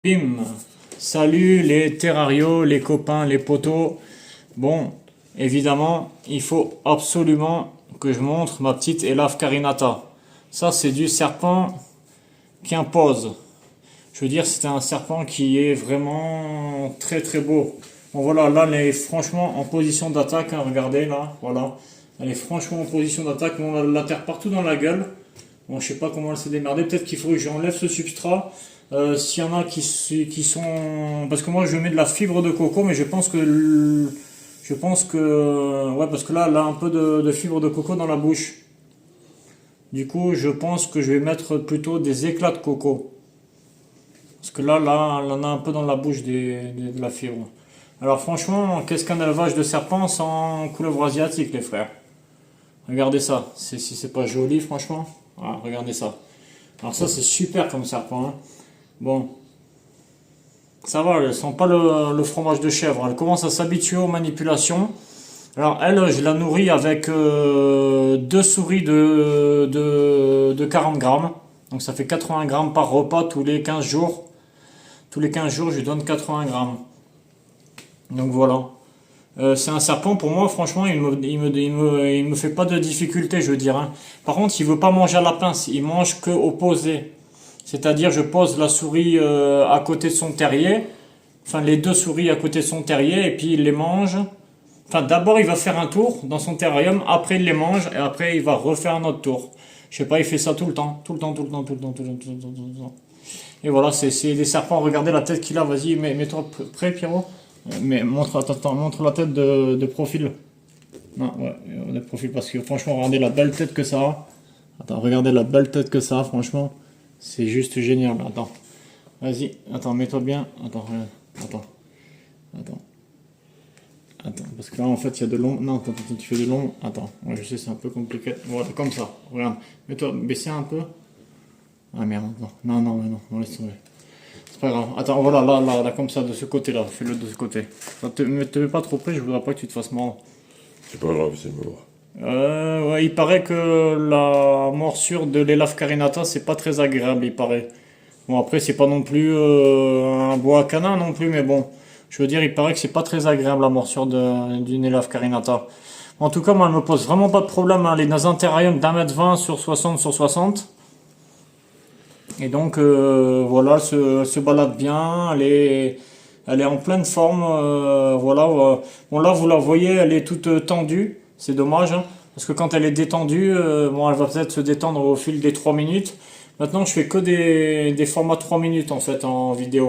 Bim! Salut les terrarios, les copains, les potos. Bon, évidemment, il faut absolument que je montre ma petite Elaf Carinata. Ça, c'est du serpent qui impose. Je veux dire, c'est un serpent qui est vraiment très très beau. Bon voilà, là, elle est franchement en position d'attaque. Hein, regardez là, voilà. Elle est franchement en position d'attaque. On la terre partout dans la gueule. Bon, je sais pas comment elle s'est démerdée. Peut-être qu'il faut que j'enlève ce substrat. S'il y en a qui sont... Parce que moi, je mets de la fibre de coco, mais je pense que... Ouais, parce que là, elle a un peu de fibre de coco dans la bouche. Du coup, je pense que je vais mettre plutôt des éclats de coco. Parce que là, elle en a un peu dans la bouche de la fibre. Alors franchement, qu'est-ce qu'un élevage de serpents sans couleuvre asiatique, les frères? Regardez ça. Si c'est pas joli, franchement. Voilà, regardez ça. Alors ça, c'est super comme serpent. Hein. Bon. Ça va, elles sent pas le fromage de chèvre. Elle commence à s'habituer aux manipulations. Alors elle, je la nourris avec deux souris de 40 grammes. Donc ça fait 80 grammes par repas tous les 15 jours. Tous les 15 jours, je lui donne 80 grammes. Donc voilà. C'est un serpent, pour moi, franchement, il me fait pas de difficulté, je veux dire. Hein. Par contre, il veut pas manger à la pince, il mange que opposé. C'est-à-dire, je pose la souris à côté de son terrier, enfin les deux souris à côté de son terrier, et puis il les mange. Enfin, d'abord, il va faire un tour dans son terrarium, après il les mange, et après il va refaire un autre tour. Je sais pas, il fait ça tout le temps, tout le temps, tout le temps, tout le temps, tout le temps, tout le temps, tout le temps. Et voilà, c'est des serpents. Regardez la tête qu'il a. Vas-y, mets-toi prêt, Pierrot. Mais montre la tête de profil. Non, ouais, de profil parce que franchement, regardez la belle tête que ça a. Attends, regardez la belle tête que ça a, franchement. C'est juste génial. Attends, vas-y, attends, mets-toi bien. Attends, attends, attends. Attends, parce que là, en fait, il y a de l'ombre. Non, attends, tu fais de l'ombre. Attends, ouais, je sais, c'est un peu compliqué. Voilà, comme ça. Regarde, mets-toi, baissez un peu. Ah merde, non, laisse tomber. C'est pas grave. Attends, voilà, là, comme ça, de ce côté-là. Fais-le de ce côté. Enfin, te mets pas trop près, je voudrais pas que tu te fasses mordre. C'est pas grave, c'est mort. Ouais, il paraît que la morsure de l'Elaf Carinata, c'est pas très agréable, il paraît. Bon, après, c'est pas non plus un bois canin non plus, mais bon. Je veux dire, il paraît que c'est pas très agréable la morsure d'une Elaf Carinata. En tout cas, moi, elle me pose vraiment pas de problème. Hein. Elle est dans un terrarium d'1,20 m sur 60 sur 60. Et donc voilà, elle se balade bien, elle est en pleine forme, voilà. Bon là vous la voyez, elle est toute tendue, c'est dommage, hein, parce que quand elle est détendue, bon elle va peut-être se détendre au fil des 3 minutes. Maintenant je fais que des formats 3 minutes en fait en vidéo.